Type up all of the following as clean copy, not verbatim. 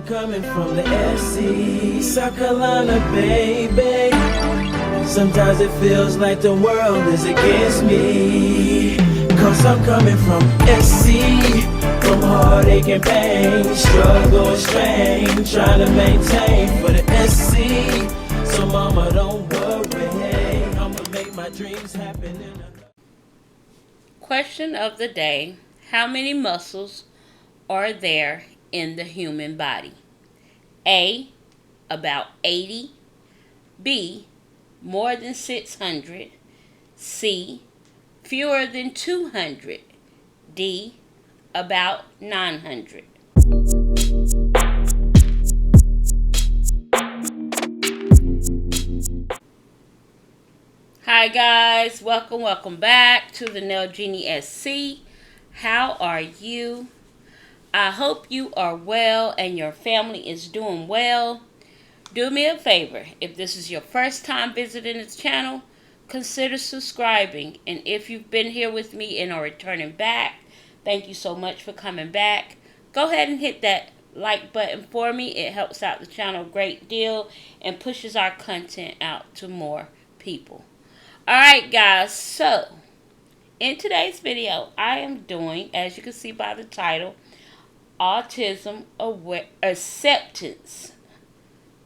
coming from the Airsee, South Carolina, baby. Sometimes it feels like the world is against me, 'cause I'm coming from Airsee, from heartache and pain, struggle and strain, trying to maintain for the Airsee. So mama, don't worry, I'ma make my dreams happen. Question of the day: how many muscles are there in the human body? A, about 80. B, more than 600. C, fewer than 200. D, about 900. Hi guys, welcome back to the Nail Genie SC. How are you? I hope you are well and your family is doing well. Do me a favor, if this is your first time visiting this channel, consider subscribing. And if you've been here with me and are returning back, thank you so much for coming back. Go ahead and hit that like button for me. It helps out the channel a great deal and pushes our content out to more people. Alright guys, so in today's video, I am doing, as you can see by the title, Autism Acceptance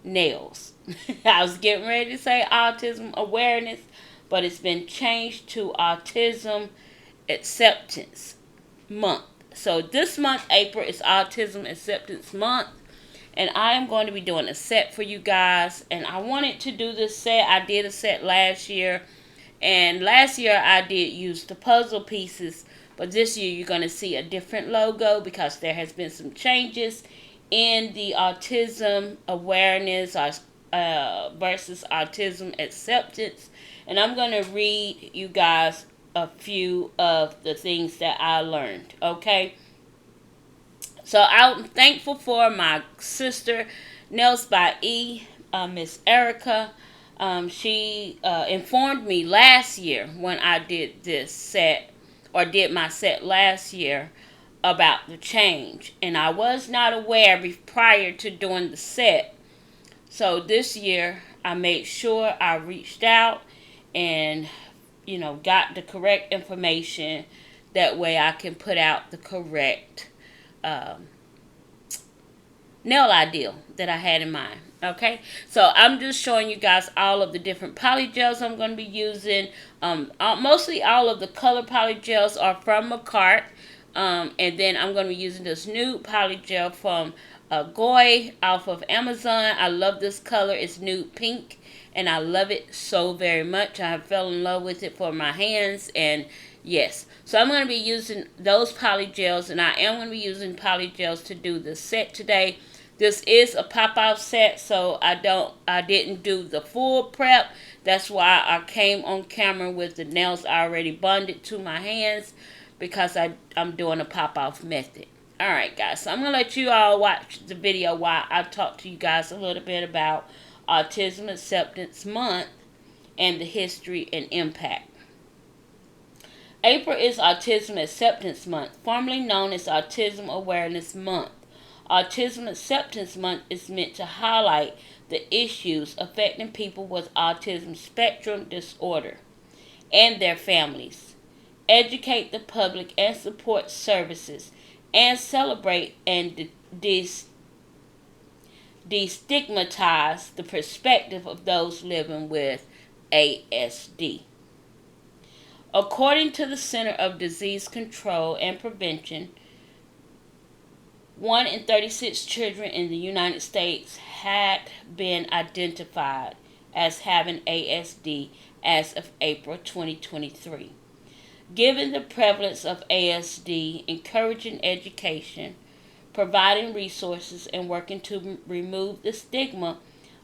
Nails. I was getting ready to say Autism Awareness, but it's been changed to Autism Acceptance Month. So this month, April, is Autism Acceptance Month, and I am going to be doing a set for you guys. And I wanted to do this set. I did a set last year, and last year I did use the puzzle pieces, but this year you're going to see a different logo because there has been some changes in the autism awareness versus autism acceptance. And I'm going to read you guys a few of the things that I learned, okay? So I'm thankful for my sister, Nails by E, Miss Erica. She informed me last year when I did this set, or did my set last year, about the change. And I was not aware prior to doing the set. So this year I made sure I reached out and, got the correct information. That way I can put out the correct nail ideal that I had in mind. Okay, so I'm just showing you guys all of the different polygels I'm going to be using. Mostly all of the color polygels are from Macart. And then I'm going to be using this nude polygel from Goy off of Amazon. I love this color. It's nude pink, and I love it so very much. I have fell in love with it for my hands, and yes. So I'm going to be using those polygels, and I am going to be using polygels to do the set today. This is a pop-off set, so I didn't do the full prep. That's why I came on camera with the nails already bonded to my hands, because I'm doing a pop-off method. Alright guys, so I'm going to let you all watch the video while I talk to you guys a little bit about Autism Acceptance Month and the history and impact. April is Autism Acceptance Month, formerly known as Autism Awareness Month. Autism Acceptance Month is meant to highlight the issues affecting people with autism spectrum disorder and their families, educate the public and support services, and celebrate and destigmatize the perspective of those living with ASD. According to the Center of Disease Control and Prevention, 1 in 36 children in the United States had been identified as having ASD as of April 2023. Given the prevalence of ASD, encouraging education, providing resources, and working to remove the stigma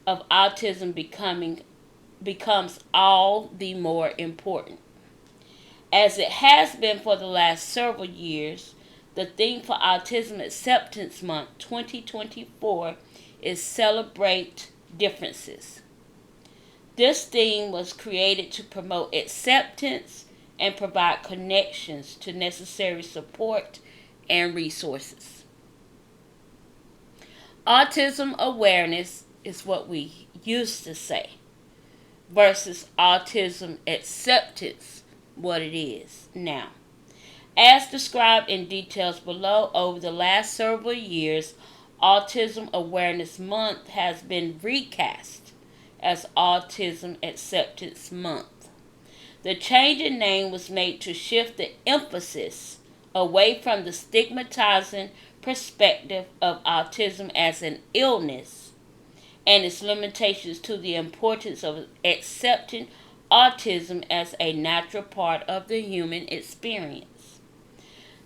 of autism becomes all the more important. As it has been for the last several years, the theme for Autism Acceptance Month 2024 is Celebrate Differences. This theme was created to promote acceptance and provide connections to necessary support and resources. Autism awareness is what we used to say versus autism acceptance, what it is now. As described in details below, over the last several years, Autism Awareness Month has been recast as Autism Acceptance Month. The change in name was made to shift the emphasis away from the stigmatizing perspective of autism as an illness and its limitations to the importance of accepting autism as a natural part of the human experience.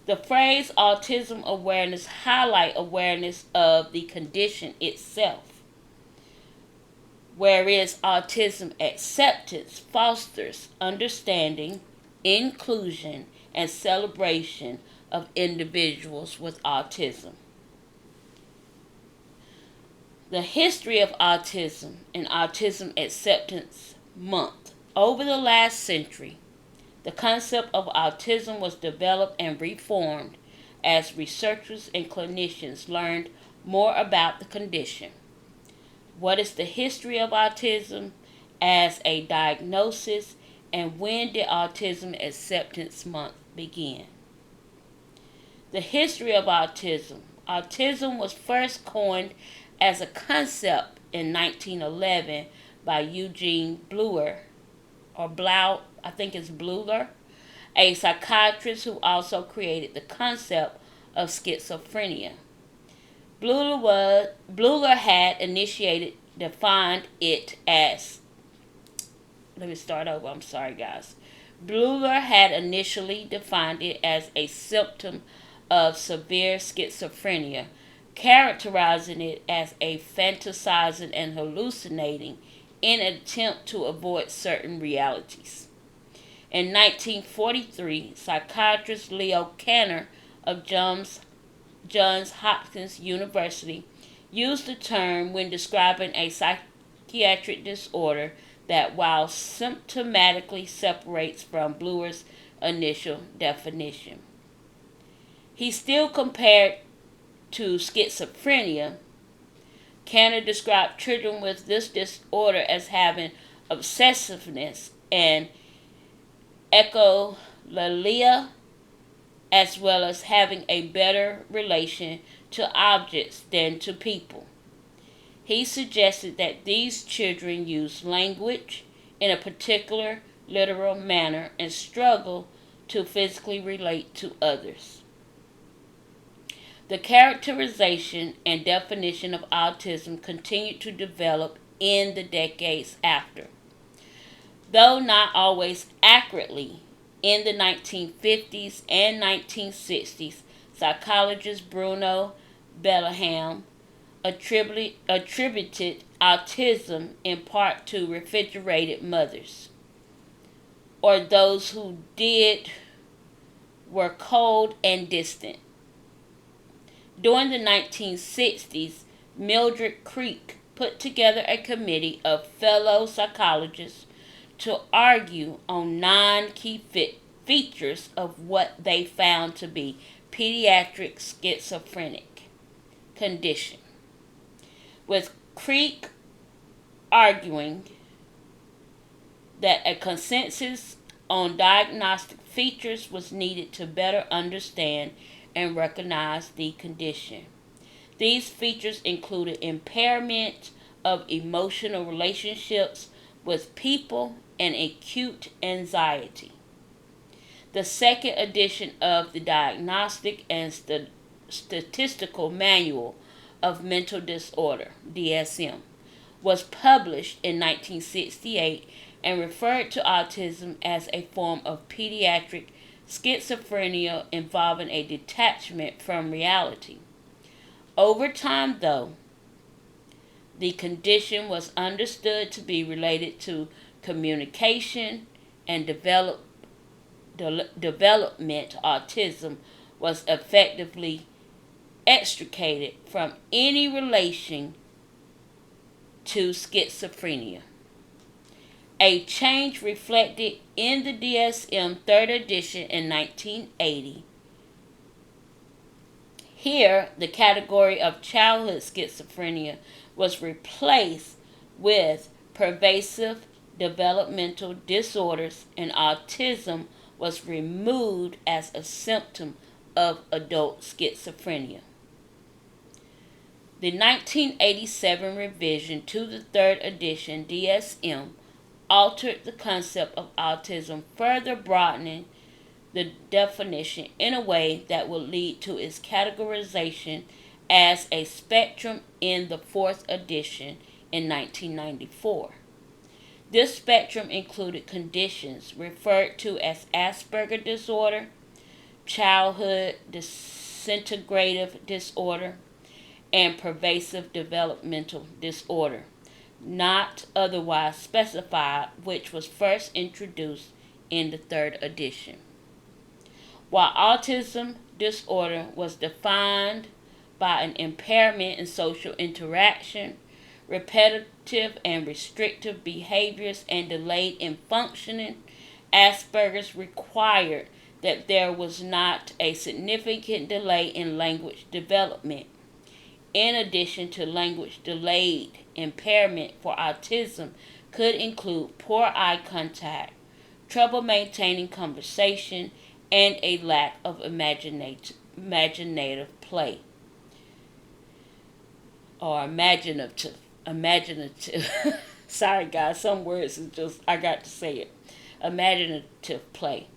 The phrase autism awareness highlights awareness of the condition itself, whereas autism acceptance fosters understanding, inclusion, and celebration of individuals with autism. The history of autism and Autism Acceptance Month. Over the last century, the concept of autism was developed and reformed as researchers and clinicians learned more about the condition. What is the history of autism as a diagnosis, and when did Autism Acceptance Month begin? The history of autism. Autism was first coined as a concept in 1911 by Eugene Bleuler, I think it's Bleuler, a psychiatrist who also created the concept of schizophrenia. Bleuler had defined it as, let me start over, I'm sorry guys. Bleuler had initially defined it as a symptom of severe schizophrenia, characterizing it as a fantasizing and hallucinating in an attempt to avoid certain realities. In 1943, psychiatrist Leo Kanner of Johns Hopkins University used the term when describing a psychiatric disorder that, while symptomatically, separates from Bleuler's initial definition. He still compared to schizophrenia. Kanner described children with this disorder as having obsessiveness and echolalia, as well as having a better relation to objects than to people. He suggested that these children use language in a particular literal manner and struggle to physically relate to others. The characterization and definition of autism continued to develop in the decades after. Though not always accurately, in the 1950s and 1960s, psychologist Bruno Bellingham attributed autism in part to refrigerated mothers, or those who were cold and distant. During the 1960s, Mildred Creek put together a committee of fellow psychologists to argue on 9 key features of what they found to be pediatric schizophrenic condition, with Creek arguing that a consensus on diagnostic features was needed to better understand and recognize the condition. These features included impairment of emotional relationships with people and acute anxiety. The second edition of the Diagnostic and Statistical Manual of Mental Disorder, DSM, was published in 1968 and referred to autism as a form of pediatric schizophrenia involving a detachment from reality. Over time, though, the condition was understood to be related to communication and development. Autism was effectively extricated from any relation to schizophrenia. A change reflected in the DSM 3rd edition in 1980. Here, the category of childhood schizophrenia was replaced with pervasive developmental disorders, and autism was removed as a symptom of adult schizophrenia. The 1987 revision to the third edition DSM altered the concept of autism, further broadening the definition in a way that will lead to its categorization as a spectrum in the fourth edition in 1994. This spectrum included conditions referred to as Asperger disorder, childhood disintegrative disorder, and pervasive developmental disorder, not otherwise specified, which was first introduced in the third edition. While autism disorder was defined by an impairment in social interaction, repetitive and restrictive behaviors, and delayed in functioning, Asperger's required that there was not a significant delay in language development. In addition to language delayed, impairment for autism could include poor eye contact, trouble maintaining conversation, and a lack of imaginative play or imaginative. Sorry, guys, some words is just I got to say it. Imaginative play.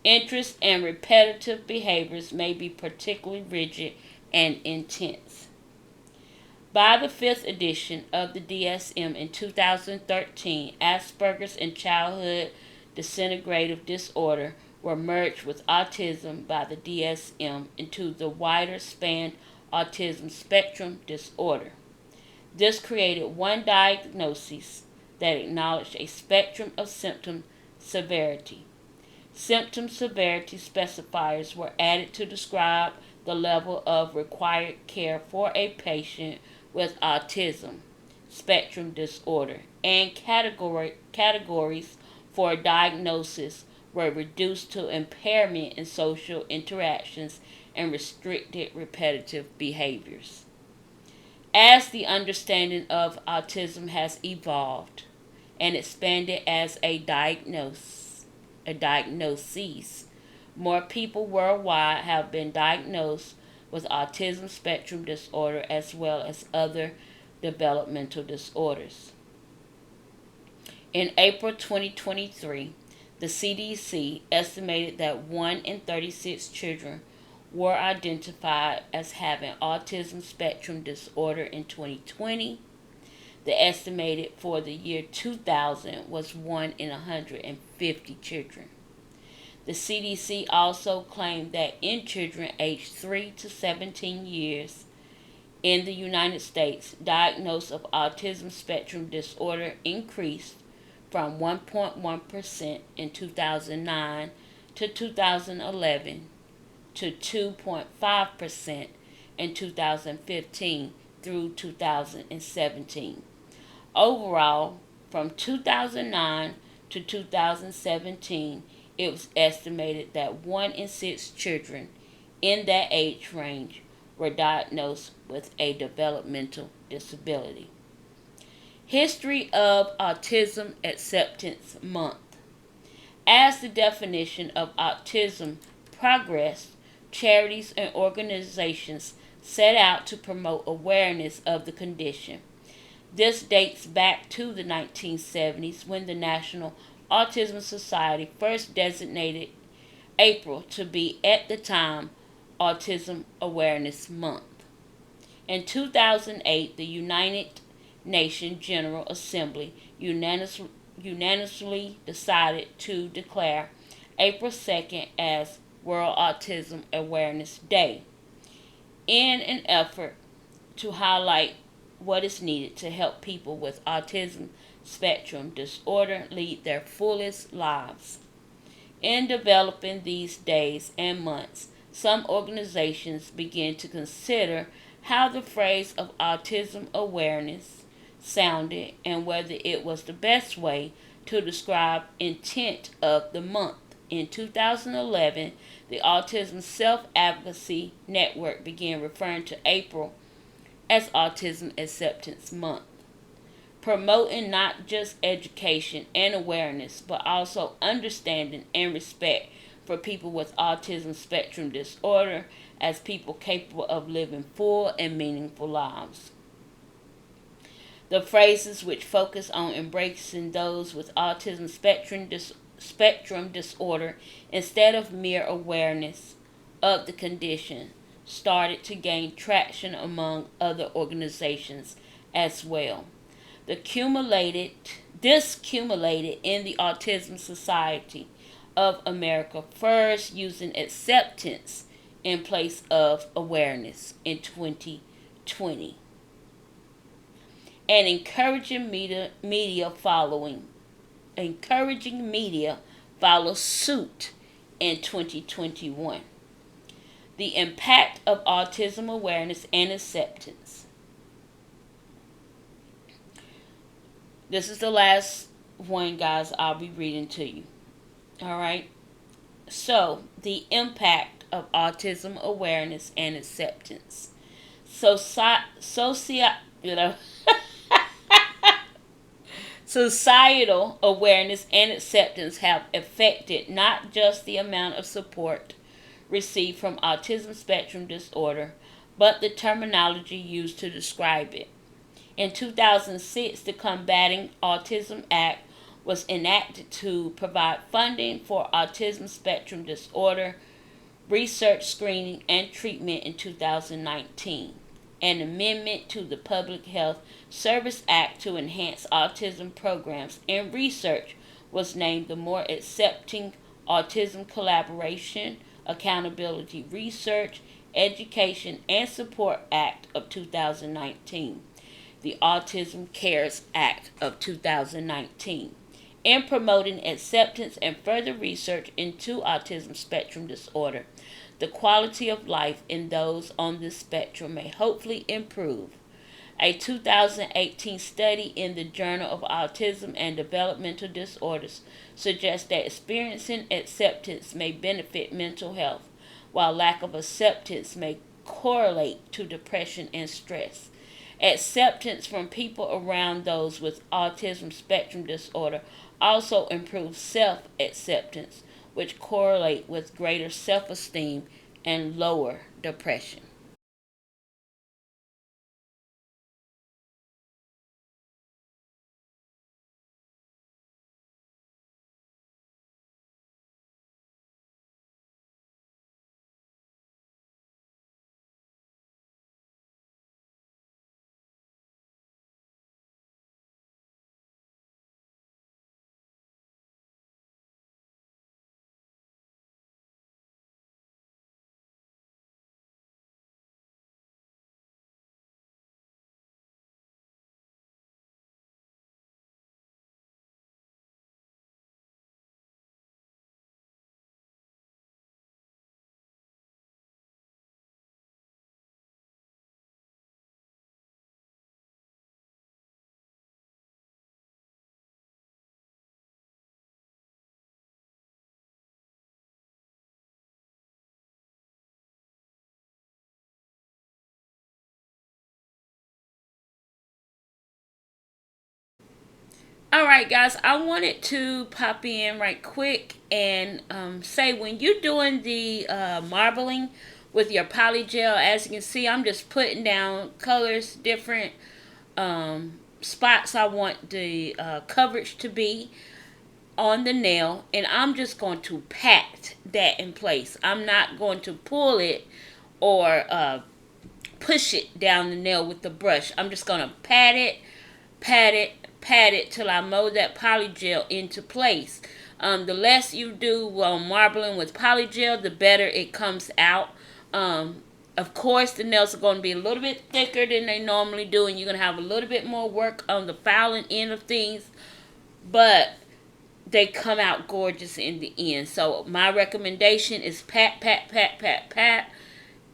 Interest and repetitive behaviors may be particularly rigid and intense. By the fifth edition of the DSM in 2013, Asperger's and childhood disintegrative disorder were merged with autism by the DSM into the wider span autism spectrum disorder. This created one diagnosis that acknowledged a spectrum of symptom severity. Symptom severity specifiers were added to describe the level of required care for a patient with autism spectrum disorder, and categories for diagnosis were reduced to impairment in social interactions and restricted repetitive behaviors. As the understanding of autism has evolved and expanded as a diagnosis, more people worldwide have been diagnosed with autism spectrum disorder as well as other developmental disorders. In April 2023, the CDC estimated that 1 in 36 children were identified as having autism spectrum disorder in 2020. The estimated for the year 2000 was 1 in 150 children. The CDC also claimed that in children aged 3 to 17 years in the United States, diagnosis of autism spectrum disorder increased from 1.1% in 2009 to 2011 to 2.5% in 2015 through 2017. Overall, from 2009 to 2017, it was estimated that 1 in 6 children in that age range were diagnosed with a developmental disability. History of Autism Acceptance Month. As the definition of autism progressed, charities and organizations set out to promote awareness of the condition. This dates back to the 1970s when the National Autism Society first designated April to be, at the time, Autism Awareness Month. In 2008, the United Nations General Assembly unanimously decided to declare April 2nd as World Autism Awareness Day in an effort to highlight what is needed to help people with autism spectrum disorder lead their fullest lives. In developing these days and months, some organizations began to consider how the phrase of autism awareness sounded and whether it was the best way to describe intent of the month In 2011, the Autism Self-Advocacy Network began referring to April as Autism Acceptance Month, promoting not just education and awareness, but also understanding and respect for people with autism spectrum disorder as people capable of living full and meaningful lives. The phrases which focus on embracing those with autism spectrum disorder instead of mere awareness of the condition started to gain traction among other organizations as well. This accumulated in the Autism Society of America, first using acceptance in place of awareness in 2020, and encouraging media follow suit in 2021. The impact of autism awareness and acceptance. This is the last one, guys, I'll be reading to you. Alright? So, the impact of autism awareness and acceptance. Societal awareness and acceptance have affected not just the amount of support received from autism spectrum disorder, but the terminology used to describe it. In 2006, the Combating Autism Act was enacted to provide funding for autism spectrum disorder research, screening, and treatment in 2019. An amendment to the Public Health Service Act to enhance autism programs and research was named the More Accepting Autism Collaboration, Accountability, Research, Education, and Support Act of 2019, the Autism Cares Act of 2019, in promoting acceptance and further research into autism spectrum disorder. The quality of life in those on this spectrum may hopefully improve. A 2018 study in the Journal of Autism and Developmental Disorders suggests that experiencing acceptance may benefit mental health, while lack of acceptance may correlate to depression and stress. Acceptance from people around those with autism spectrum disorder also improves self-acceptance, which correlate with greater self-esteem and lower depression. Alright, guys, I wanted to pop in right quick and say when you're doing the marbling with your polygel, as you can see, I'm just putting down colors, different spots I want the coverage to be on the nail, and I'm just going to pat that in place. I'm not going to pull it or push it down the nail with the brush. I'm just going to pat it, pat it, pat it till I mold that polygel into place. The less you do while marbling with polygel, the better it comes out. Of course, the nails are going to be a little bit thicker than they normally do, and you're going to have a little bit more work on the filing end of things, but they come out gorgeous in the end. So my recommendation is pat, pat, pat, pat, pat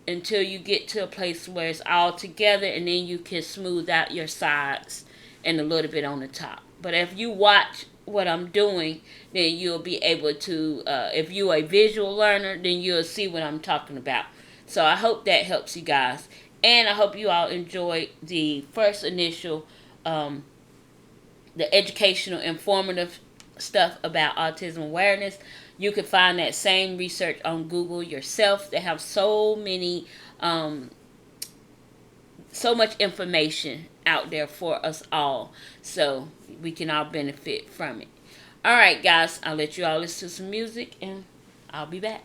until you get to a place where it's all together, and then you can smooth out your sides and a little bit on the top. But if you watch what I'm doing, then you'll be able to, if you're a visual learner, then you'll see what I'm talking about. So I hope that helps you guys. And I hope you all enjoyed the first initial, the educational, informative stuff about autism awareness. You can find that same research on Google yourself. They have so many, so much information out there for us all. So we can all benefit from it. Alright, guys, I'll let you all listen to some music and I'll be back.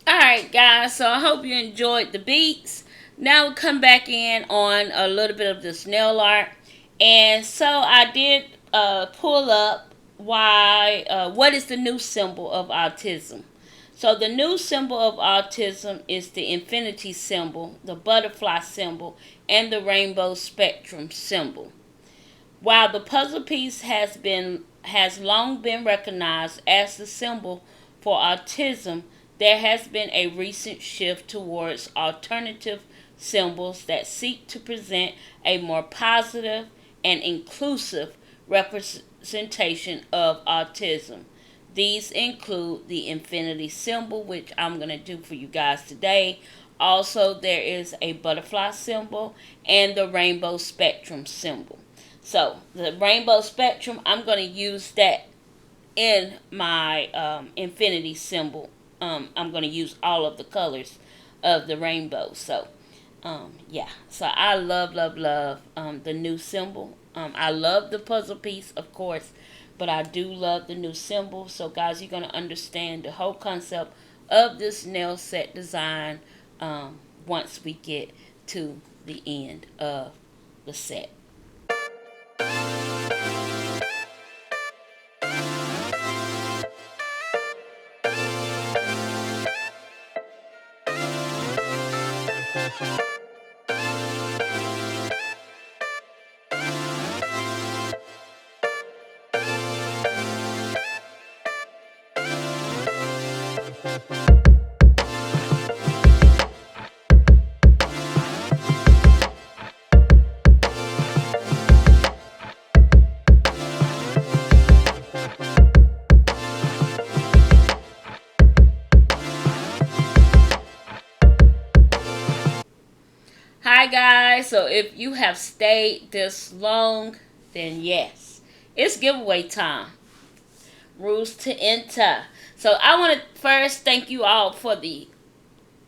Alright guys, so I hope you enjoyed the beats. Now we'll come back in on a little bit of this nail art. And so I did pull up what is the new symbol of autism. So the new symbol of autism is the infinity symbol, the butterfly symbol, and the rainbow spectrum symbol. While the puzzle piece has long been recognized as the symbol for autism, there has been a recent shift towards alternative symbols that seek to present a more positive and inclusive representation of autism. These include the infinity symbol, which I'm going to do for you guys today. Also, there is a butterfly symbol and the rainbow spectrum symbol. So, the rainbow spectrum, I'm going to use that in my infinity symbol. I'm going to use all of the colors of the rainbow. So, yeah. So, I love the new symbol. I love the puzzle piece, of course, but I do love the new symbol. So, guys, you're going to understand the whole concept of this nail set design once we get to the end of the set. Hi guys, so if you have stayed this long, then yes, it's giveaway time. Rules to enter. So I want to first thank you all for the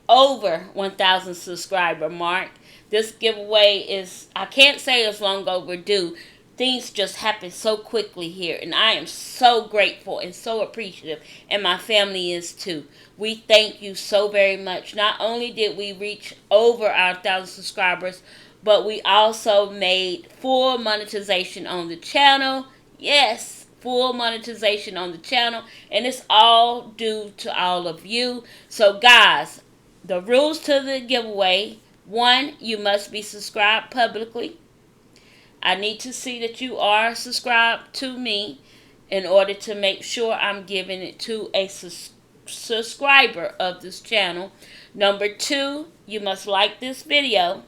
over 1,000 subscriber mark. This giveaway is, I can't say it's long overdue. Things just happen so quickly here, and I am so grateful and so appreciative, and my family is too. We thank you so very much. Not only did we reach over our 1,000 subscribers, but we also made full monetization on the channel. Yes, full monetization on the channel, and it's all due to all of you. So guys, the rules to the giveaway: 1, you must be subscribed publicly. I need to see that you are subscribed to me in order to make sure I'm giving it to a subscriber of this channel. Number 2, you must like this video.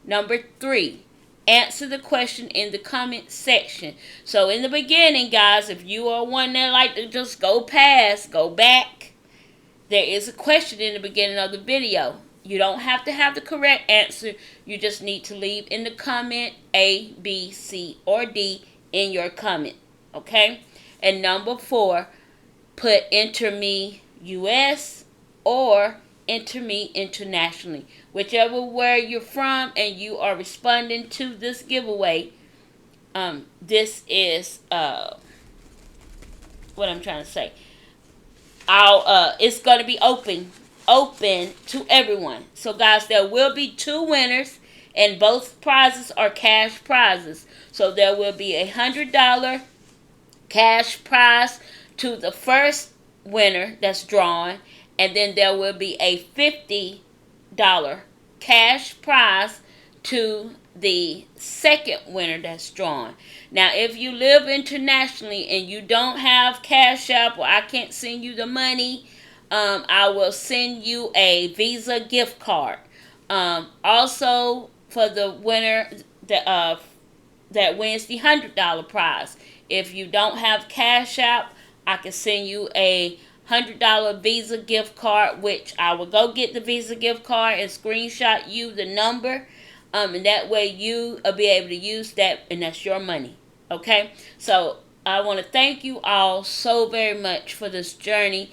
Number 3, answer the question in the comment section. So in the beginning, guys, if you are one that like to just go back, there is a question in the beginning of the video. You don't have to have the correct answer. You just need to leave in the comment A, B, C, or D in your comment. Okay? And number 4, put enter me US or enter me internationally. Whichever where you're from and you are responding to this giveaway, this is what I'm trying to say. It's going to be open to everyone. So guys, there will be 2 winners, and both prizes are cash prizes. So there will be a $100 cash prize to the first winner that's drawn, and then there will be a $50 cash prize to the second winner that's drawn. Now, if you live internationally and you don't have Cash App, or I can't send you the money, I will send you a Visa gift card. Also, for the winner that wins the $100 prize, if you don't have Cash App, I can send you a $100 Visa gift card, which I will go get the Visa gift card and screenshot you the number, and that way you will be able to use that, and that's your money. Okay, so I want to thank you all so very much for this journey.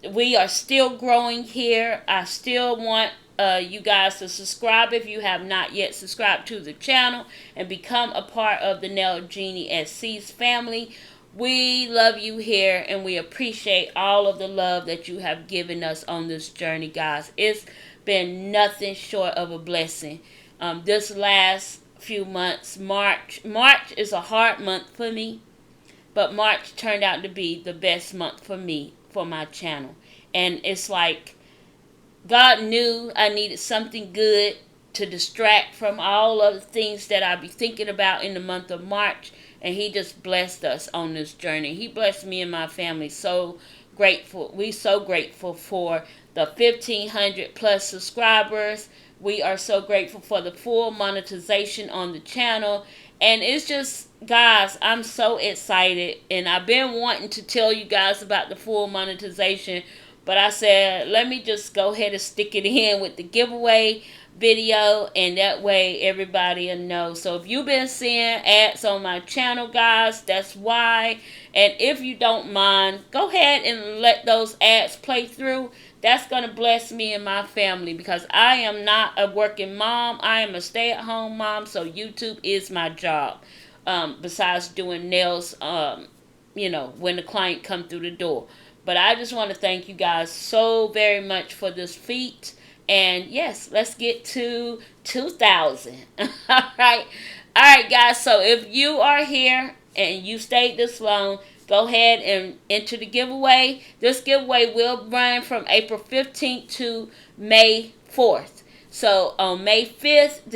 We are still growing here. I still want you guys to subscribe if you have not yet subscribed to the channel and become a part of the Nail Genie SC's family. We love you here, and we appreciate all of the love that you have given us on this journey, guys. It's been nothing short of a blessing. This last few months, March is a hard month for me, but March turned out to be the best month for me, for my channel. And it's like God knew I needed something good to distract from all of the things that I be thinking about in the month of March. And he just blessed us on this journey. He blessed me and my family. So grateful. We so grateful for the 1,500 plus subscribers. We are so grateful for the full monetization on the channel. And it's just, guys, I'm so excited. And I've been wanting to tell you guys about the full monetization. But I said, let me just go ahead and stick it in with the giveaway video, and that way everybody will know. So if you've been seeing ads on my channel, guys, that's why. And if you don't mind, go ahead and let those ads play through. That's going to bless me and my family, because I am not a working mom. I am a stay-at-home mom, so YouTube is my job. Besides doing nails, when the client come through the door. But I just want to thank you guys so very much for this feat. And yes, let's get to 2,000. All right, guys. So if you are here and you stayed this long, go ahead and enter the giveaway. This giveaway will run from April 15th to May 4th. So on May 5th,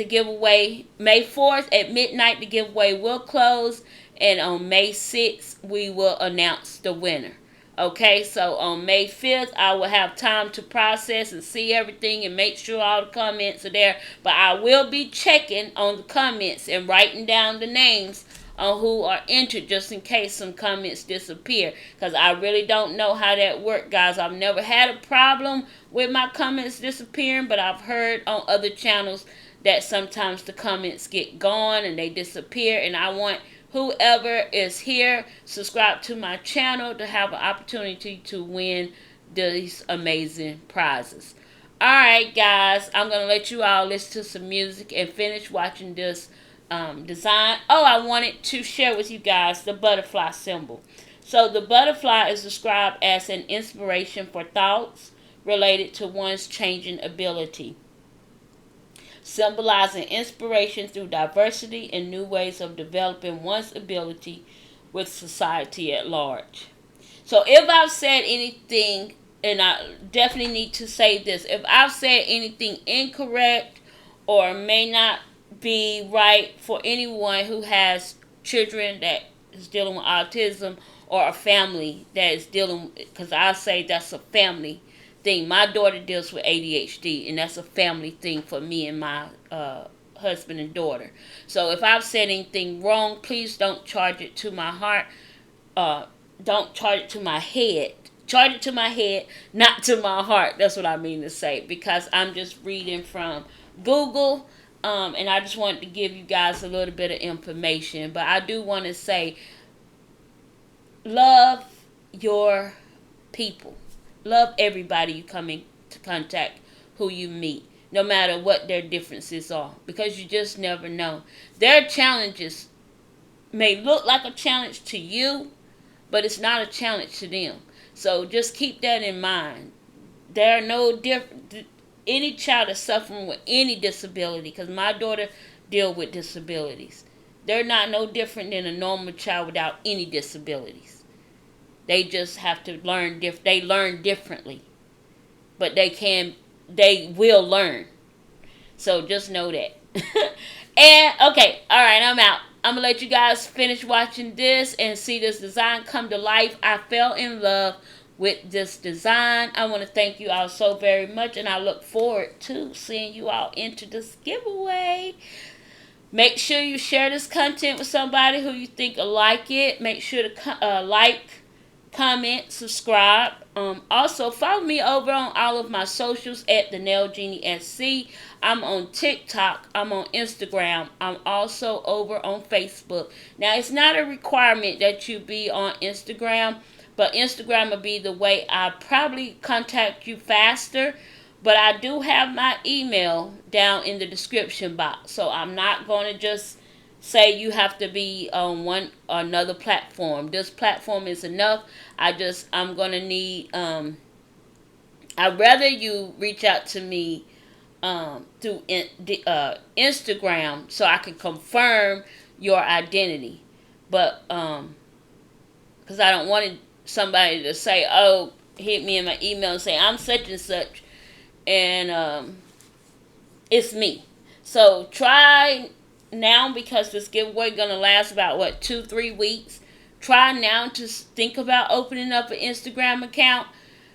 May 4th at midnight, the giveaway will close. And on May 6th, we will announce the winner. Okay, so on May 5th, I will have time to process and see everything and make sure all the comments are there. But I will be checking on the comments and writing down the names on who are entered, just in case some comments disappear. Because I really don't know how that works, guys. I've never had a problem with my comments disappearing, but I've heard on other channels that sometimes the comments get gone and they disappear. And I want whoever is here, subscribe to my channel to have an opportunity to win these amazing prizes. Alright, guys, I'm going to let you all listen to some music and finish watching this design. Oh, I wanted to share with you guys the butterfly symbol. So the butterfly is described as an inspiration for thoughts related to one's changing ability, symbolizing inspiration through diversity and new ways of developing one's ability with society at large. So if I've said anything, and I definitely need to say this, if I've said anything incorrect or may not be right for anyone who has children that is dealing with autism, or a family that is dealing, because I say that's a family thing. My daughter deals with ADHD, and that's a family thing for me and my husband and daughter. So if I've said anything wrong, please don't charge it to my heart. Don't charge it to my head. Charge it to my head, not to my heart. That's what I mean to say, because I'm just reading from Google, and I just wanted to give you guys a little bit of information. But I do want to say, love your people. Love everybody you come into contact, who you meet, no matter what their differences are, because you just never know. Their challenges may look like a challenge to you, but it's not a challenge to them. So just keep that in mind. There are no different, any child is suffering with any disability, because my daughter deals with disabilities. They're not no different than a normal child without any disabilities. They just have to learn they learn differently. But they will learn. So just know that. And, okay, alright, I'm out. I'm going to let you guys finish watching this and see this design come to life. I fell in love with this design. I want to thank you all so very much, and I look forward to seeing you all enter this giveaway. Make sure you share this content with somebody who you think will like it. Make sure to like, comment, subscribe. Also, follow me over on all of my socials at the Nail Genie SC. I'm on TikTok. I'm on Instagram. I'm also over on Facebook. Now, it's not a requirement that you be on Instagram, but Instagram will be the way I probably contact you faster. But I do have my email down in the description box. So I'm not going to just say you have to be on one or another platform. This platform is enough. I'm going to need, I'd rather you reach out to me through Instagram so I can confirm your identity. But, because I don't want somebody to say, oh, hit me in my email and say, I'm such and such. And it's me. So try now, because this giveaway gonna last about 2-3 weeks. Try now to think about opening up an Instagram account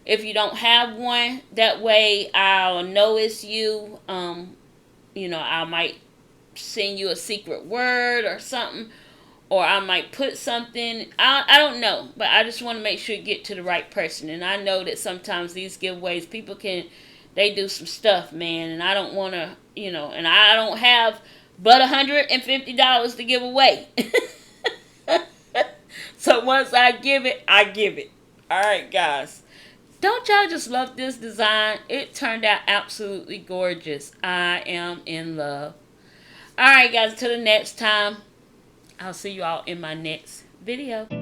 if you don't have one. That way I'll know it's you. I might send you a secret word or something, or I might put something. I don't know, but I just want to make sure you get to the right person. And I know that sometimes these giveaways, people they do some stuff, man, and I don't want to, and I don't have but $150 to give away. So once I give it, I give it. All right, guys. Don't y'all just love this design? It turned out absolutely gorgeous. I am in love. All right, guys, until the next time, I'll see you all in my next video.